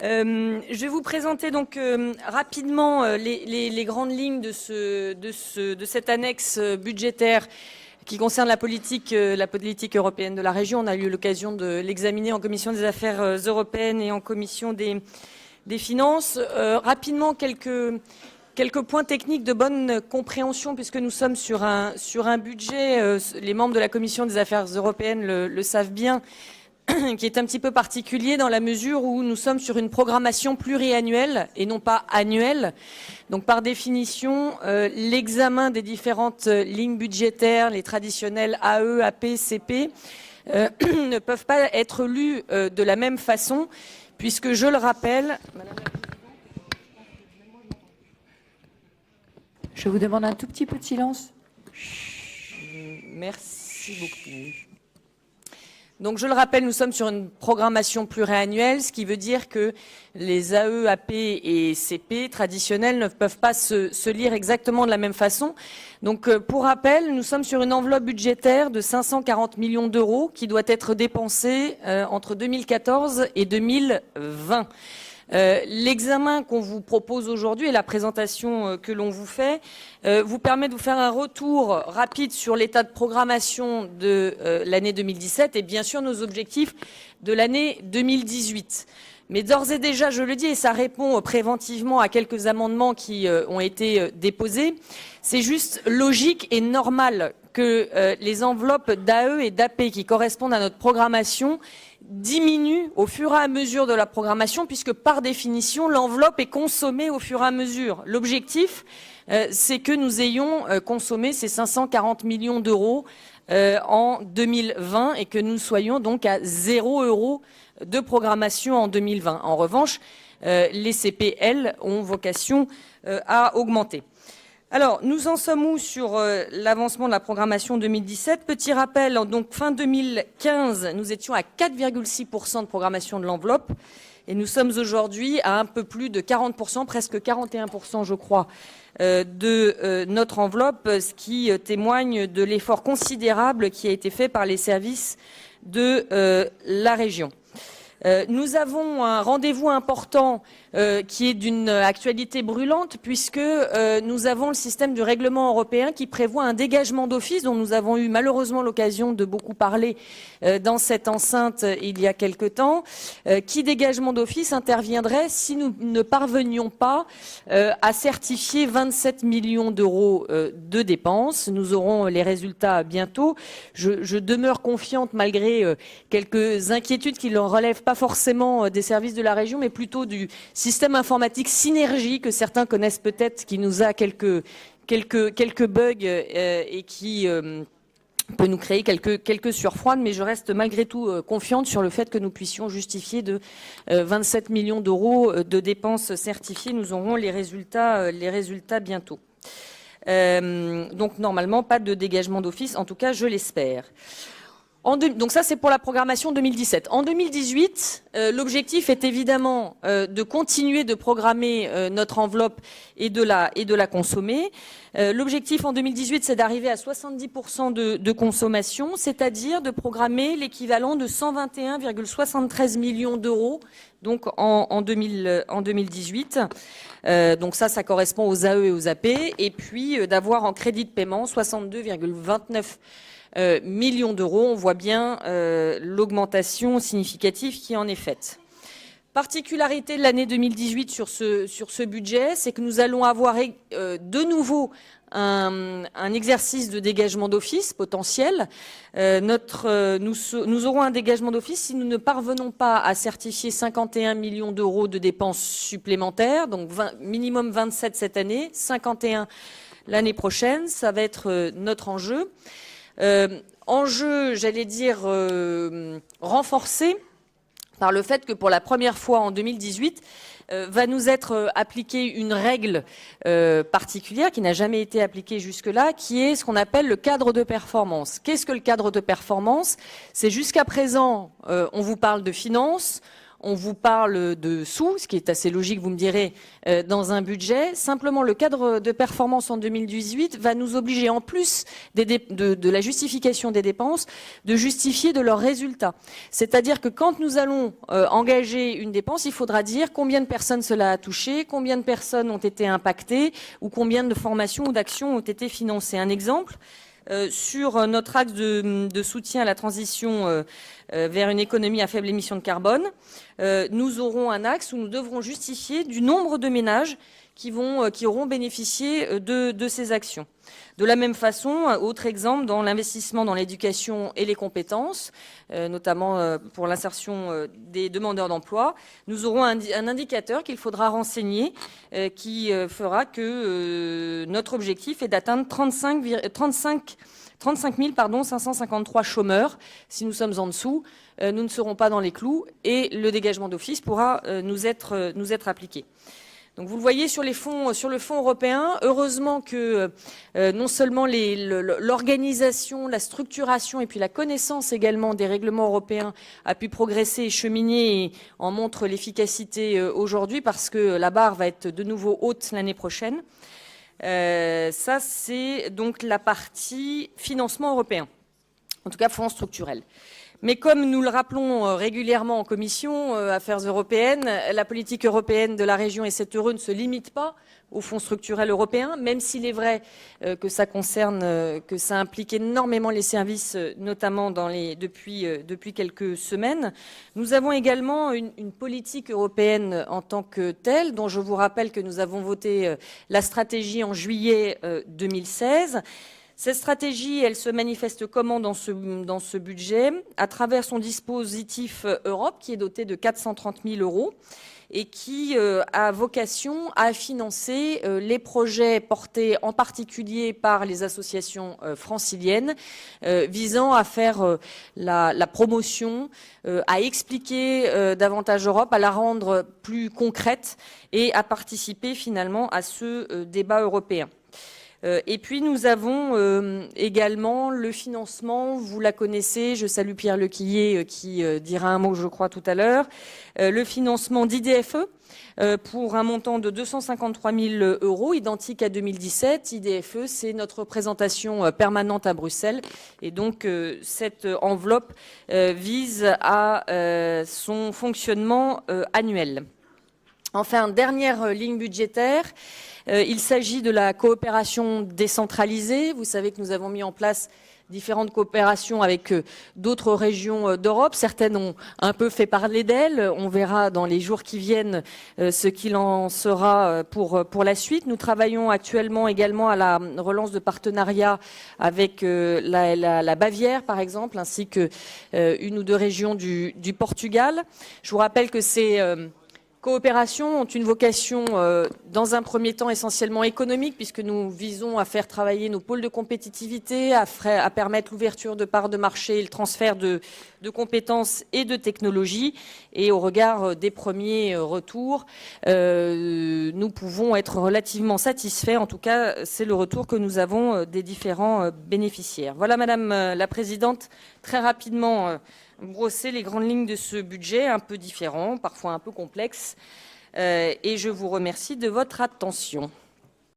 Je vais vous présenter donc rapidement les grandes lignes de cette annexe budgétaire qui concerne la politique européenne de la région. On a eu l'occasion de l'examiner en commission des affaires européennes et en commission des finances. Rapidement, quelques points techniques de bonne compréhension, puisque nous sommes sur un budget, les membres de la commission des affaires européennes le savent bien, qui est un petit peu particulier dans la mesure où nous sommes sur une programmation pluriannuelle et non pas annuelle. Donc par définition, l'examen des différentes lignes budgétaires, les traditionnels AE, AP, CP, ne peuvent pas être lus de la même façon, puisque je le rappelle... Je vous demande un tout petit peu de silence. Merci beaucoup. Donc je le rappelle, nous sommes sur une programmation pluriannuelle, ce qui veut dire que les AE, AP et CP traditionnels ne peuvent pas se lire exactement de la même façon. Donc pour rappel, nous sommes sur une enveloppe budgétaire de 540 millions d'euros qui doit être dépensée entre 2014 et 2020. L'examen qu'on vous propose aujourd'hui et la présentation que l'on vous fait vous permet de vous faire un retour rapide sur l'état de programmation de l'année 2017 et bien sûr nos objectifs de l'année 2018. Mais d'ores et déjà, je le dis, et ça répond préventivement à quelques amendements qui ont été déposés, c'est juste logique et normal que les enveloppes d'AE et d'AP qui correspondent à notre programmation diminue au fur et à mesure de la programmation, puisque par définition, l'enveloppe est consommée au fur et à mesure. L'objectif, c'est que nous ayons consommé ces 540 millions d'euros en 2020 et que nous soyons donc à 0 € de programmation en 2020. En revanche, les CPL ont vocation à augmenter. Alors, nous en sommes où sur l'avancement de la programmation 2017? Petit rappel, donc fin 2015, nous étions à 4,6% de programmation de l'enveloppe et nous sommes aujourd'hui à un peu plus de 40%, presque 41% je crois, de notre enveloppe, ce qui témoigne de l'effort considérable qui a été fait par les services de la région. Nous avons un rendez-vous important qui est d'une actualité brûlante puisque nous avons le système du règlement européen qui prévoit un dégagement d'office dont nous avons eu malheureusement l'occasion de beaucoup parler dans cette enceinte il y a quelque temps, qui dégagement d'office interviendrait si nous ne parvenions pas à certifier 27 millions d'euros de dépenses. Nous aurons les résultats bientôt. Je demeure confiante malgré quelques inquiétudes qui ne relèvent pas forcément des services de la région, mais plutôt du système informatique Synergie que certains connaissent peut-être, qui nous a quelques bugs et qui peut nous créer quelques surfroides, mais je reste malgré tout confiante sur le fait que nous puissions justifier de 27 millions d'euros de dépenses certifiées. Nous aurons les résultats bientôt. Donc normalement, pas de dégagement d'office, en tout cas je l'espère. Donc ça, c'est pour la programmation 2017. En 2018, l'objectif est évidemment de continuer de programmer notre enveloppe et de la consommer. L'objectif en 2018, c'est d'arriver à 70% de consommation, c'est-à-dire de programmer l'équivalent de 121,73 millions d'euros donc en 2018. Donc ça correspond aux AE et aux AP. Et puis d'avoir en crédit de paiement 62,29 millions d'euros. On voit bien l'augmentation significative qui en est faite. Particularité de l'année 2018 sur ce budget, c'est que nous allons avoir de nouveau un exercice de dégagement d'office potentiel. Nous aurons un dégagement d'office si nous ne parvenons pas à certifier 51 millions d'euros de dépenses supplémentaires, donc minimum 27 cette année, 51 l'année prochaine. Ça va être notre enjeu. Enjeu, j'allais dire, renforcé par le fait que pour la première fois en 2018, va nous être appliquée une règle particulière qui n'a jamais été appliquée jusque-là, qui est ce qu'on appelle le cadre de performance. Qu'est-ce que le cadre de performance? C'est jusqu'à présent, on vous parle de finances, on vous parle de sous, ce qui est assez logique, vous me direz, dans un budget. Simplement, le cadre de performance en 2018 va nous obliger, en plus de la justification des dépenses, de justifier de leurs résultats. C'est-à-dire que quand nous allons engager une dépense, il faudra dire combien de personnes cela a touché, combien de personnes ont été impactées ou combien de formations ou d'actions ont été financées. Un exemple, sur notre axe de soutien à la transition vers une économie à faible émission de carbone, nous aurons un axe où nous devrons justifier du nombre de ménages qui auront bénéficié de ces actions. De la même façon, autre exemple, dans l'investissement dans l'éducation et les compétences, notamment pour l'insertion des demandeurs d'emploi, nous aurons un indicateur qu'il faudra renseigner qui fera que notre objectif est d'atteindre 35 553 chômeurs. Si nous sommes en dessous, nous ne serons pas dans les clous et le dégagement d'office pourra nous être appliqué. Donc vous le voyez sur le fonds européen, heureusement que non seulement l'organisation, la structuration et puis la connaissance également des règlements européens a pu progresser et cheminer et en montre l'efficacité aujourd'hui parce que la barre va être de nouveau haute l'année prochaine. Ça c'est donc la partie financement européen, en tout cas fonds structurels. Mais comme nous le rappelons régulièrement en commission Affaires européennes, la politique européenne de la région, et c'est heureux, ne se limite pas aux fonds structurels européens, même s'il est vrai que ça implique énormément les services, notamment depuis quelques semaines. Nous avons également une politique européenne en tant que telle, dont je vous rappelle que nous avons voté la stratégie en juillet 2016. Cette stratégie, elle se manifeste comment dans ce budget? À travers son dispositif Europe, qui est doté de 430 000 euros et qui a vocation à financer les projets portés en particulier par les associations franciliennes visant à faire la promotion, à expliquer davantage l'Europe, à la rendre plus concrète et à participer finalement à ce débat européen. Et puis nous avons également le financement, vous la connaissez, je salue Pierre Lequillier qui dira un mot je crois tout à l'heure, le financement d'IDFE pour un montant de 253 000 euros, identique à 2017. IDFE, c'est notre représentation permanente à Bruxelles et donc cette enveloppe vise à son fonctionnement annuel. Enfin, dernière ligne budgétaire, il s'agit de la coopération décentralisée. Vous savez que nous avons mis en place différentes coopérations avec d'autres régions d'Europe. Certaines ont un peu fait parler d'elles. On verra dans les jours qui viennent ce qu'il en sera pour la suite. Nous travaillons actuellement également à la relance de partenariats avec la Bavière, par exemple, ainsi que une ou deux régions du Portugal. Je vous rappelle que ces coopérations ont une vocation, dans un premier temps, essentiellement économique, puisque nous visons à faire travailler nos pôles de compétitivité, à permettre l'ouverture de parts de marché et le transfert de compétences et de technologies. Et au regard des premiers retours, nous pouvons être relativement satisfaits. En tout cas, c'est le retour que nous avons des différents bénéficiaires. Voilà, Madame la Présidente, très rapidement brosser les grandes lignes de ce budget, un peu différent, parfois un peu complexe. Et je vous remercie de votre attention.